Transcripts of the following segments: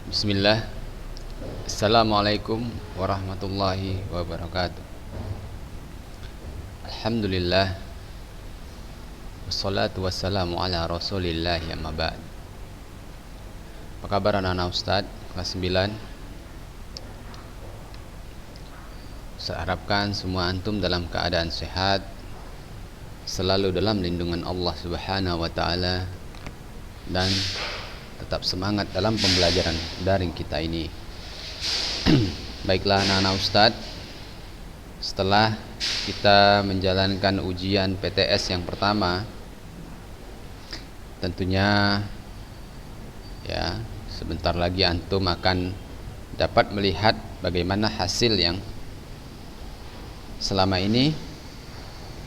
Bismillah. Assalamualaikum warahmatullahi wabarakatuh. Alhamdulillah. Wassalatu wassalamu ala rasulillah, amma ba'd. Apa kabar anak-anak Ustaz kelas 9? Saya harapkan semua antum dalam keadaan sehat, selalu dalam lindungan Allah Subhanahu wa taala, dan tetap semangat dalam pembelajaran daring kita ini. Baiklah anak-anak Ustaz, setelah kita menjalankan ujian PTS yang pertama, tentunya ya sebentar lagi antum akan dapat melihat bagaimana hasil yang selama ini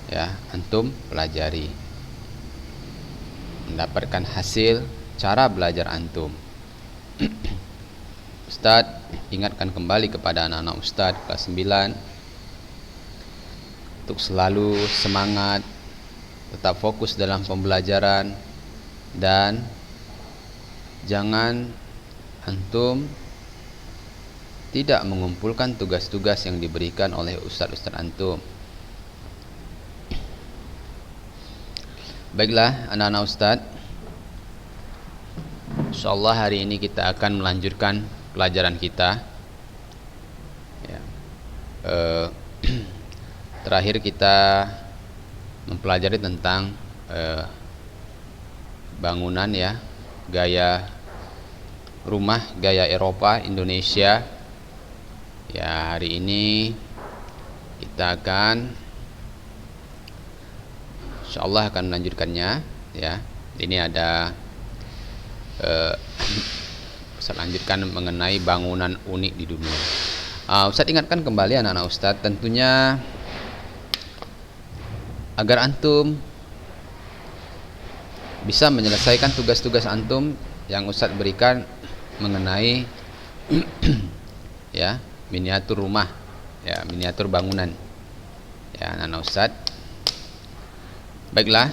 ya antum pelajari, mendapatkan hasil cara belajar antum. Ustadz ingatkan kembali kepada anak-anak Ustadz kelas 9 untuk selalu semangat, tetap fokus dalam pembelajaran, dan jangan antum tidak mengumpulkan tugas-tugas yang diberikan oleh ustadz-ustadz antum. Baiklah anak-anak Ustadz, insyaallah hari ini kita akan melanjutkan pelajaran kita ya. Terakhir kita mempelajari tentang bangunan ya, gaya rumah gaya Eropa Indonesia ya. Hari ini kita akan insyaallah akan melanjutkannya ya. Ini ada Ustaz lanjutkan mengenai bangunan unik di dunia. Ustaz ingatkan kembali anak-anak Ustaz, tentunya agar antum bisa menyelesaikan tugas-tugas antum yang Ustaz berikan mengenai ya miniatur rumah ya, miniatur bangunan ya anak-anak Ustaz. Baiklah,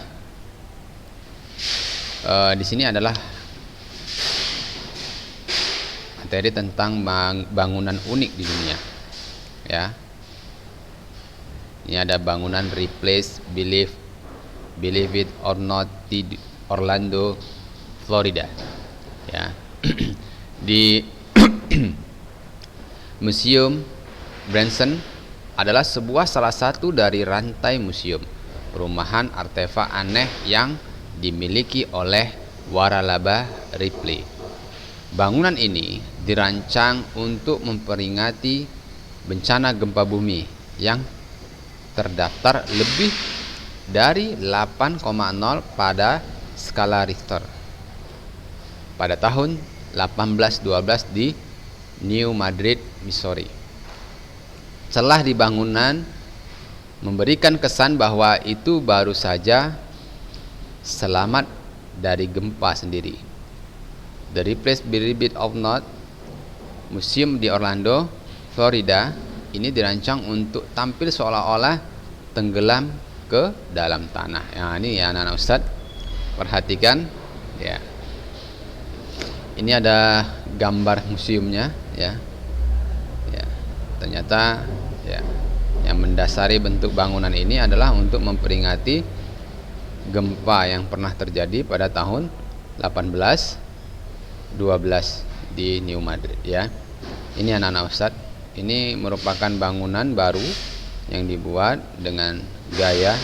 di sini adalah materi tentang bangunan unik di dunia ya. Ini ada bangunan replace believe it or not di Orlando, Florida ya. Di Museum Branson adalah salah satu dari rantai museum perumahan artefak aneh yang dimiliki oleh waralaba Ripley. Bangunan ini dirancang untuk memperingati bencana gempa bumi yang terdaftar lebih dari 8,0 pada skala Richter pada tahun 1812 di New Madrid, Missouri. Celah di bangunan memberikan kesan bahwa itu baru saja selamat dari gempa sendiri. The Replace Believe It or Not Museum di Orlando, Florida ini dirancang untuk tampil seolah-olah tenggelam ke dalam tanah. Ya, ini ya anak-anak Ustaz, perhatikan ya. Ini ada gambar museumnya ya. Ya, ternyata ya yang mendasari bentuk bangunan ini adalah untuk memperingati gempa yang pernah terjadi pada tahun 1812 di New Madrid ya. Ini anak-anak Ustaz, ini merupakan bangunan baru yang dibuat dengan gaya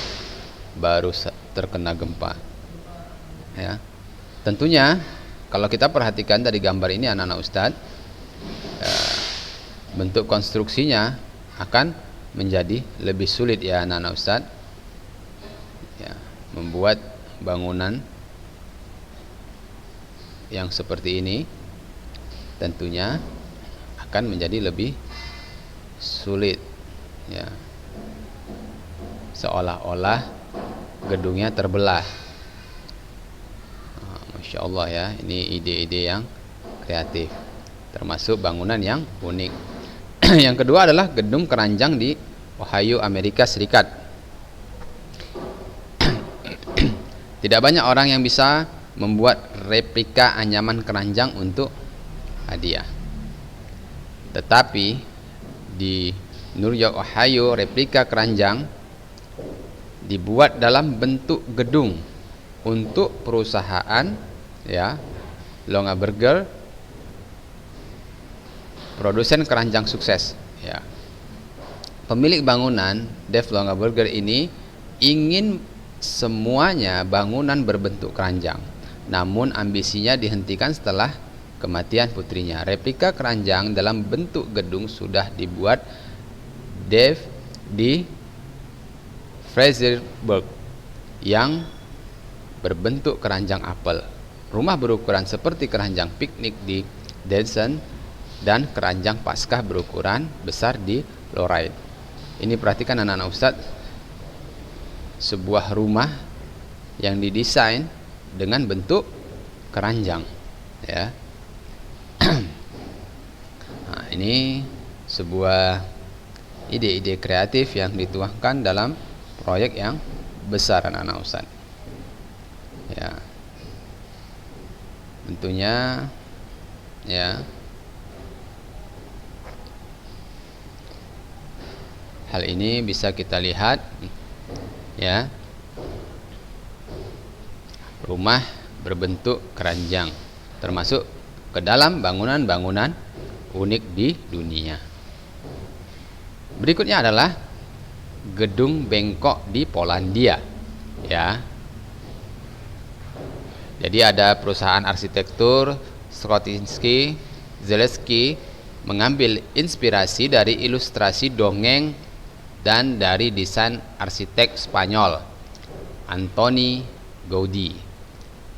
baru terkena gempa ya. Tentunya kalau kita perhatikan dari gambar ini anak-anak Ustaz, bentuk konstruksinya akan menjadi lebih sulit ya anak-anak Ustaz ya. Membuat bangunan yang seperti ini tentunya akan menjadi lebih sulit ya, seolah-olah gedungnya terbelah. Masya Allah ya, ini ide-ide yang kreatif, termasuk bangunan yang unik. Yang kedua adalah gedung keranjang di Ohio, Amerika Serikat. Tidak banyak orang yang bisa membuat replika anyaman keranjang untuk hadiah. Tetapi di New York, Ohio, replika keranjang dibuat dalam bentuk gedung untuk perusahaan ya Longaberger, produsen keranjang sukses ya. Pemilik bangunan Dave Longaberger ini ingin semuanya bangunan berbentuk keranjang, namun ambisinya dihentikan setelah kematian putrinya. Replika keranjang dalam bentuk gedung sudah dibuat Dave di Fraserburg yang berbentuk keranjang apel, rumah berukuran seperti keranjang piknik di Denison, dan keranjang Paskah berukuran besar di Lorraine. Ini perhatikan anak-anak Ustadz, sebuah rumah yang didesain dengan bentuk keranjang ya. Nah, ini sebuah ide-ide kreatif yang dituangkan dalam proyek yang besar anak-anak Ustadz ya. Tentunya ya, hal ini bisa kita lihat ya, rumah berbentuk keranjang termasuk ke dalam bangunan-bangunan unik di dunia. Berikutnya adalah gedung bengkok di Polandia ya. Jadi ada perusahaan arsitektur Strotinski Zaleski mengambil inspirasi dari ilustrasi dongeng dan dari desain arsitek Spanyol Antoni Gaudí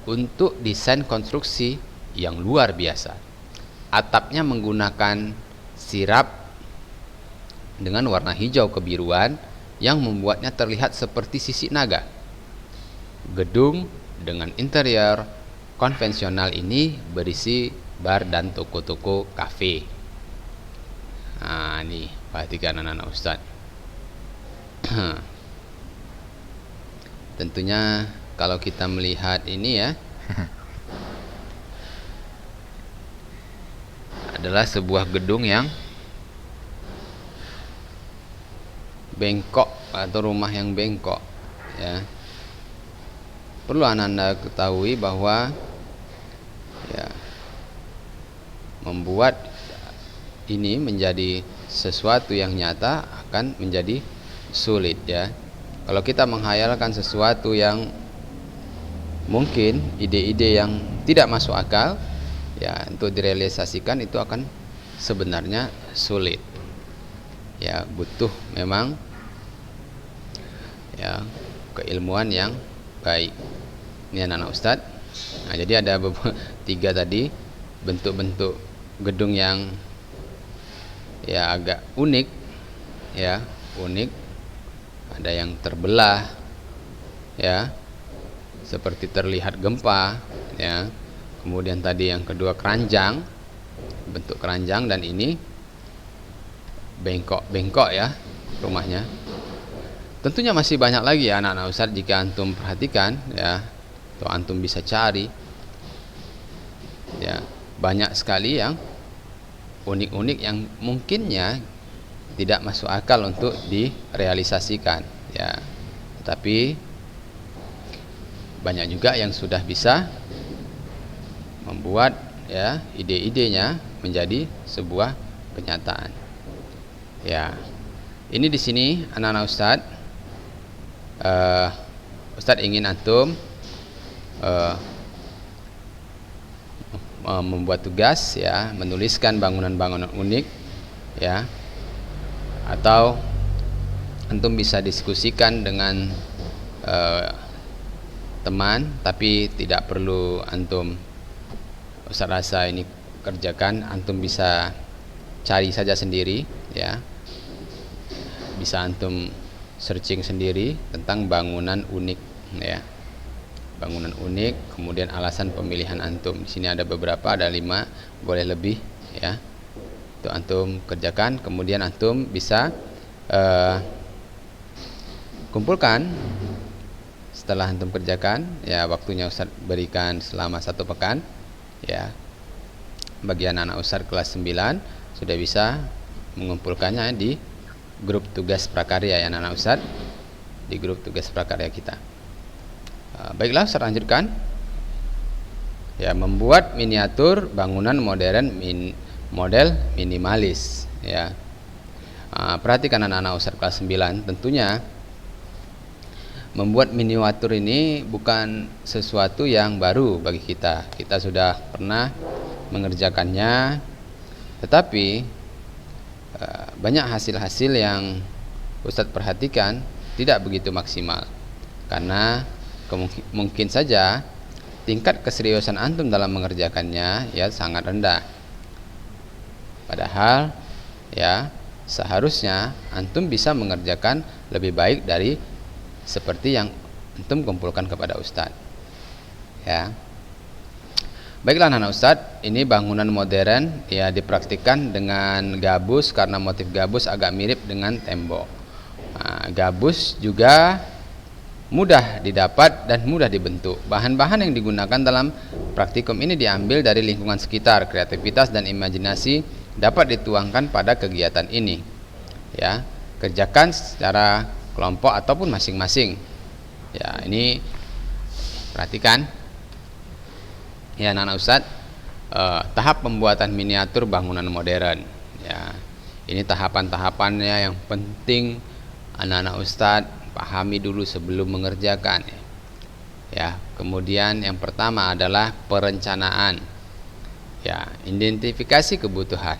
untuk desain konstruksi yang luar biasa. Atapnya menggunakan sirap dengan warna hijau kebiruan yang membuatnya terlihat seperti sisik naga. Gedung dengan interior konvensional ini berisi bar dan toko-toko kafe. Nah, ini perhatikan anak-anak Ustadz. Tentunya kalau kita melihat ini ya, adalah sebuah gedung yang bengkok atau rumah yang bengkok ya. Perlu anda ketahui bahwa ya, membuat ini menjadi sesuatu yang nyata akan menjadi sulit ya. Kalau kita menghayalkan sesuatu yang mungkin ide-ide yang tidak masuk akal ya, untuk direalisasikan itu akan sebenarnya sulit ya, butuh memang ya keilmuan yang baik. Ini anak-anak Ustadz. Nah, jadi ada tiga tadi bentuk-bentuk gedung yang ya agak unik ya, unik. Ada yang terbelah ya, seperti terlihat gempa ya. Kemudian tadi yang kedua keranjang, bentuk keranjang, dan ini bengkok ya rumahnya. Tentunya masih banyak lagi ya anak-anak Ustadz, jika antum perhatikan ya, atau antum bisa cari ya, banyak sekali yang unik-unik yang mungkinnya tidak masuk akal untuk direalisasikan ya, tapi banyak juga yang sudah bisa membuat ya ide-idenya menjadi sebuah kenyataan ya. Ini di sini anak-anak Ustadz, Ustadz ingin antum membuat tugas ya, menuliskan bangunan-bangunan unik ya, atau antum bisa diskusikan dengan teman, tapi tidak perlu antum Ustaz rasa ini kerjakan, antum bisa cari saja sendiri ya, bisa antum searching sendiri tentang bangunan unik ya, bangunan unik, kemudian alasan pemilihan antum. Di sini ada beberapa, ada 5, boleh lebih ya. Itu antum kerjakan, kemudian antum bisa kumpulkan. Setelah antum kerjakan ya, waktunya Ustaz berikan selama 1 pekan ya, bagi anak-anak Ustadz kelas 9 sudah bisa mengumpulkannya di grup tugas prakarya ya anak-anak Ustadz, di grup tugas prakarya kita. Baiklah, saya lanjutkan. Ya, membuat miniatur bangunan modern model minimalis ya. Perhatikan anak-anak Ustadz kelas 9, tentunya membuat miniatur ini bukan sesuatu yang baru bagi kita. Kita sudah pernah mengerjakannya, tetapi banyak hasil-hasil yang Ustadz perhatikan tidak begitu maksimal, karena mungkin saja tingkat keseriusan antum dalam mengerjakannya ya sangat rendah. Padahal ya seharusnya antum bisa mengerjakan lebih baik dari seperti yang antum kumpulkan kepada Ustadz ya. Baiklah anak Ustadz, ini bangunan modern ya dipraktikkan dengan gabus karena motif gabus agak mirip dengan tembok. Gabus juga mudah didapat dan mudah dibentuk. Bahan-bahan yang digunakan dalam praktikum ini diambil dari lingkungan sekitar. Kreativitas dan imajinasi dapat dituangkan pada kegiatan ini ya. Kerjakan secara kelompok ataupun masing-masing ya. Ini perhatikan ya anak-anak Ustadz, tahap pembuatan miniatur bangunan modern ya. Ini tahapan-tahapannya yang penting anak-anak Ustadz pahami dulu sebelum mengerjakan ya. Kemudian yang pertama adalah perencanaan ya, identifikasi kebutuhan.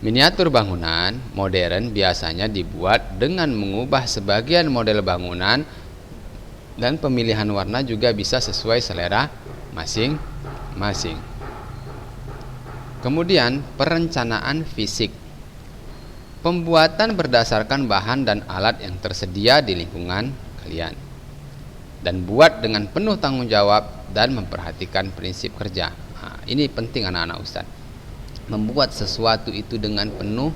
Miniatur bangunan modern biasanya dibuat dengan mengubah sebagian model bangunan, dan pemilihan warna juga bisa sesuai selera masing-masing. Kemudian perencanaan fisik. Pembuatan berdasarkan bahan dan alat yang tersedia di lingkungan kalian, dan buat dengan penuh tanggung jawab dan memperhatikan prinsip kerja. Ini penting anak-anak Ustadz, membuat sesuatu itu dengan penuh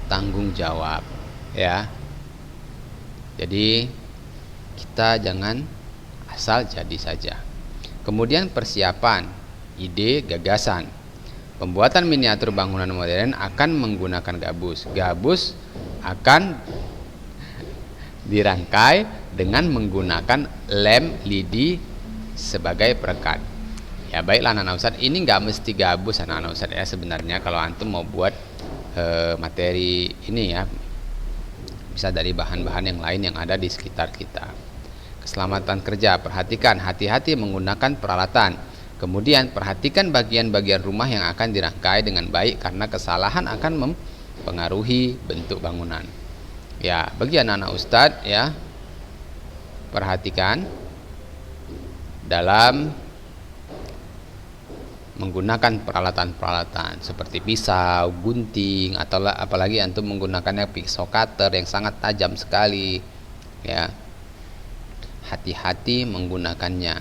tanggung jawab ya. Jadi kita jangan asal jadi saja. Kemudian persiapan, ide, gagasan. Pembuatan miniatur bangunan modern akan menggunakan gabus. Gabus akan dirangkai dengan menggunakan lem lidi sebagai perekat. Ya baiklah anak-anak Ustadz, ini nggak mesti gabus anak-anak Ustadz ya sebenarnya. Kalau antum mau buat materi ini ya, bisa dari bahan-bahan yang lain yang ada di sekitar kita. Keselamatan kerja, perhatikan hati-hati menggunakan peralatan. Kemudian perhatikan bagian-bagian rumah yang akan dirangkai dengan baik, karena kesalahan akan mempengaruhi bentuk bangunan. Ya, bagi anak-anak Ustadz ya, perhatikan dalam menggunakan peralatan-peralatan seperti pisau, gunting, atau apalagi antum menggunakannya pisau cutter yang sangat tajam sekali ya. Hati-hati menggunakannya,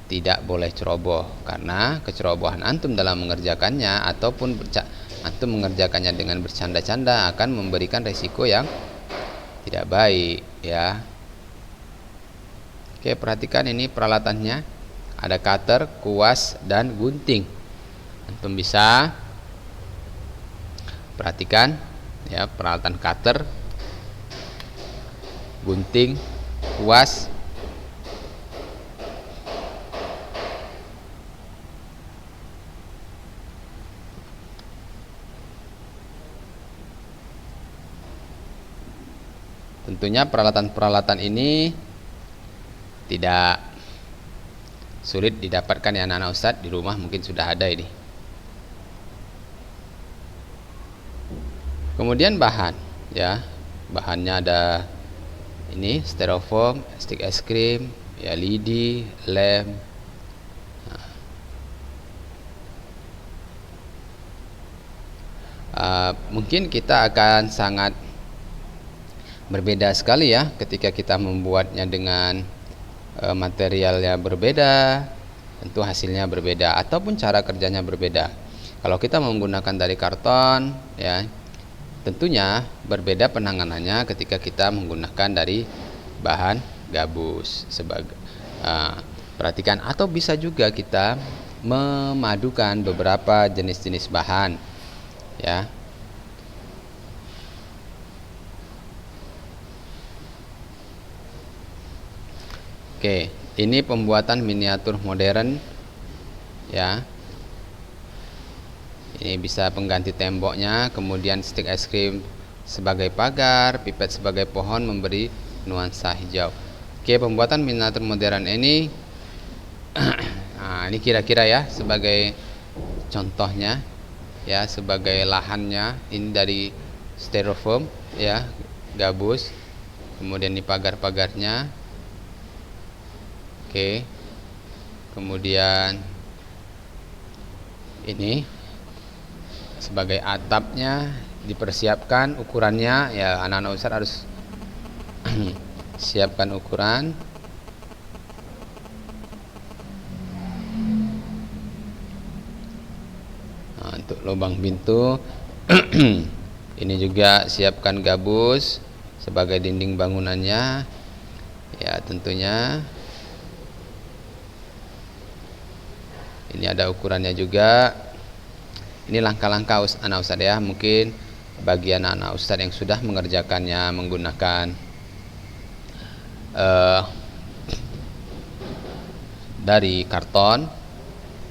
tidak boleh ceroboh, karena kecerobohan antum dalam mengerjakannya ataupun antum mengerjakannya dengan bercanda-canda akan memberikan resiko yang tidak baik ya. Oke, perhatikan ini peralatannya. Ada cutter, kuas, dan gunting. Antum bisa perhatikan ya, peralatan cutter, gunting, kuas, tentunya peralatan-peralatan ini tidak sulit didapatkan ya anak-anak Ustadz, di rumah mungkin sudah ada ini. Kemudian bahan ya, bahannya ada ini styrofoam, stick es krim ya, lidi, lem. Mungkin kita akan sangat berbeda sekali ya ketika kita membuatnya dengan materialnya berbeda, tentu hasilnya berbeda ataupun cara kerjanya berbeda. Kalau kita menggunakan dari karton ya, tentunya berbeda penanganannya ketika kita menggunakan dari bahan gabus sebagai perhatikan. Atau bisa juga kita memadukan beberapa jenis-jenis bahan, ya. Oke, ini pembuatan miniatur modern, ya. Ini bisa pengganti temboknya, kemudian stik es krim sebagai pagar, pipet sebagai pohon memberi nuansa hijau. Oke, pembuatan miniatur modern ini nah, ini kira-kira ya sebagai contohnya, ya, sebagai lahannya. Ini dari styrofoam, ya, gabus, kemudian ini pagar-pagarnya. Oke, kemudian ini sebagai atapnya dipersiapkan ukurannya, ya, anak-anak Ustaz harus siapkan ukuran. Nah, untuk lubang pintu ini juga siapkan gabus sebagai dinding bangunannya, ya, tentunya ini ada ukurannya juga. Ini langkah-langkah anak Ustaz, ya, mungkin bagi anak-anak Ustaz yang sudah mengerjakannya menggunakan dari karton,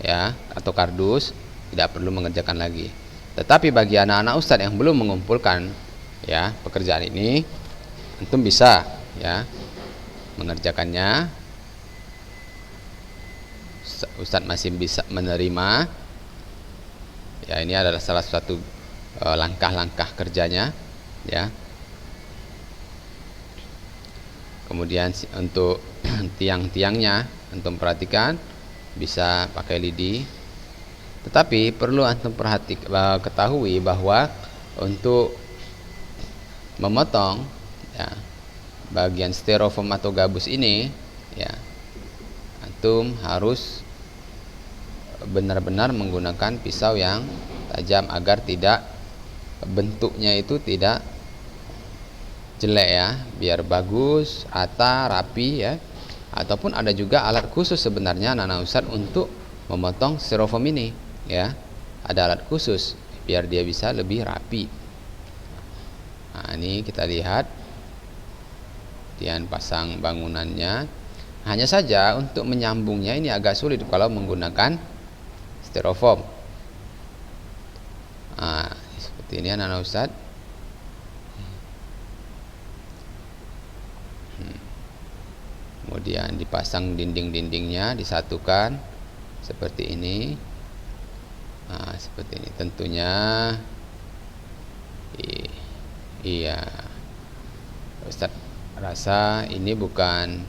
ya, atau kardus, tidak perlu mengerjakan lagi. Tetapi bagi anak-anak Ustaz yang belum mengumpulkan, ya, pekerjaan ini, antum bisa, ya, mengerjakannya. Ustaz masih bisa menerima. Ya, ini adalah salah satu langkah-langkah kerjanya, ya. Kemudian untuk tiang-tiangnya antum perhatikan, bisa pakai lidi. Tetapi perlu antum ketahui bahwa untuk memotong, ya, bagian styrofoam atau gabus ini, ya, antum harus benar-benar menggunakan pisau yang tajam agar tidak bentuknya itu tidak jelek, ya, biar bagus, rata, rapi, ya. Ataupun ada juga alat khusus sebenarnya anak-anak Ustaz untuk memotong styrofoam ini, ya. Ada alat khusus biar dia bisa lebih rapi. Nah, ini kita lihat kemudian pasang bangunannya. Hanya saja untuk menyambungnya ini agak sulit kalau menggunakan styrofoam. Nah, seperti ini anak-anak Ustaz. Kemudian dipasang dinding-dindingnya, disatukan seperti ini. Nah, seperti ini tentunya. Iya, Ustaz rasa ini bukan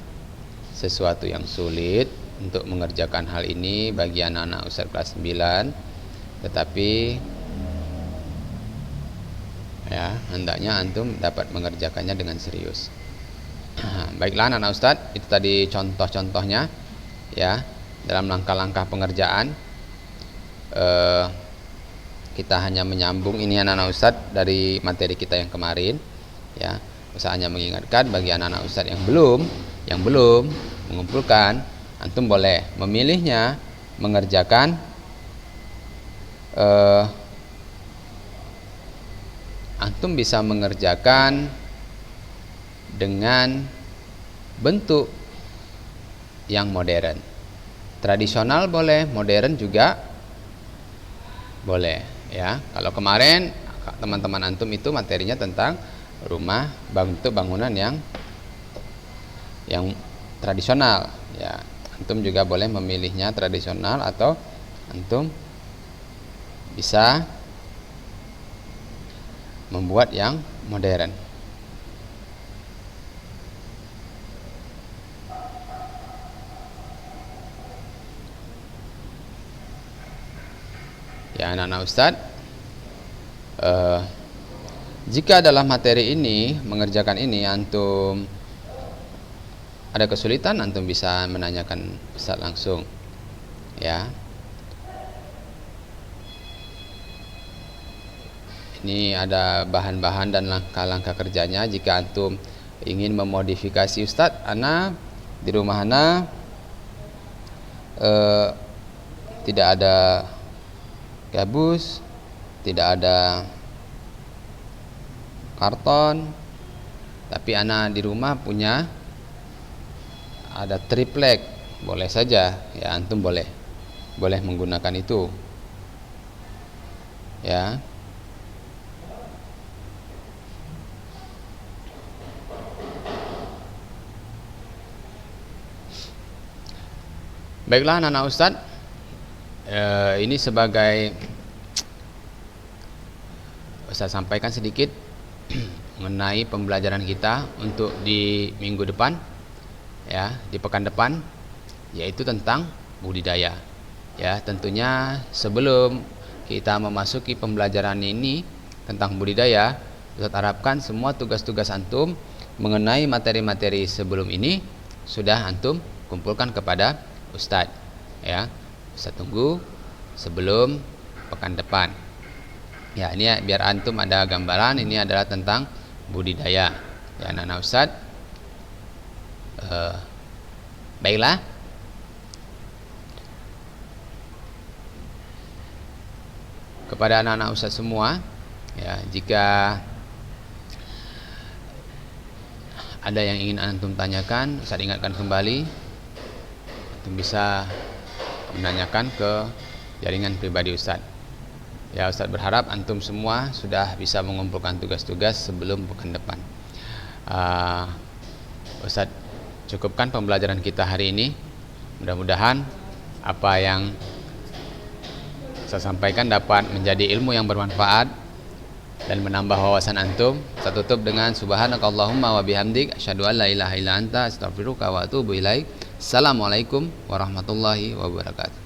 sesuatu yang sulit untuk mengerjakan hal ini bagi anak-anak Ustaz kelas 9, tetapi, ya, hendaknya antum dapat mengerjakannya dengan serius. Baiklah anak-anak Ustaz, itu tadi contoh-contohnya, ya, dalam langkah-langkah pengerjaan. Kita hanya menyambung ini anak-anak Ustaz dari materi kita yang kemarin, ya. Saya hanya mengingatkan bagi anak-anak Ustaz yang belum mengumpulkan, antum boleh memilihnya mengerjakan antum bisa mengerjakan dengan bentuk yang modern. Tradisional boleh, modern juga boleh, ya. Kalau kemarin teman-teman antum itu materinya tentang rumah bentuk bangunan yang tradisional, ya. Antum juga boleh memilihnya tradisional atau antum bisa membuat yang modern. Ya anak-anak Ustadz, jika dalam materi ini mengerjakan ini antum ada kesulitan, antum bisa menanyakan Ustadz langsung, ya. Ini ada bahan-bahan dan langkah-langkah kerjanya. Jika antum ingin memodifikasi Ustadz, ana di rumah ana tidak ada gabus, tidak ada karton, tapi ana di rumah punya ada triplek, boleh saja ya, antum boleh menggunakan itu ya. Baiklah anak-anak Ustadz, ini sebagai Ustadz sampaikan sedikit mengenai pembelajaran kita untuk di minggu depan ya, di pekan depan, yaitu tentang budidaya ya. Tentunya sebelum kita memasuki pembelajaran ini tentang budidaya, Ustadz harapkan semua tugas-tugas antum mengenai materi-materi sebelum ini sudah antum kumpulkan kepada Ustadz ya. Ustadz tunggu sebelum pekan depan ya. Ini ya, biar antum ada gambaran, ini adalah tentang budidaya ya anak-anak Ustadz. Baiklah, kepada anak-anak Ustadz semua ya, jika ada yang ingin antum tanyakan, Ustadz ingatkan kembali, antum bisa menanyakan ke jaringan pribadi Ustadz ya. Ustadz berharap antum semua sudah bisa mengumpulkan tugas-tugas sebelum pekan depan. Ustadz cukupkan pembelajaran kita hari ini. Mudah-mudahan apa yang saya sampaikan dapat menjadi ilmu yang bermanfaat dan menambah wawasan antum. Saya tutup dengan subhanakallahumma wa bihamdik asyhadu an la ilaha illa anta astaghfiruka wa atubu ilaik. Assalamualaikum warahmatullahi wabarakatuh.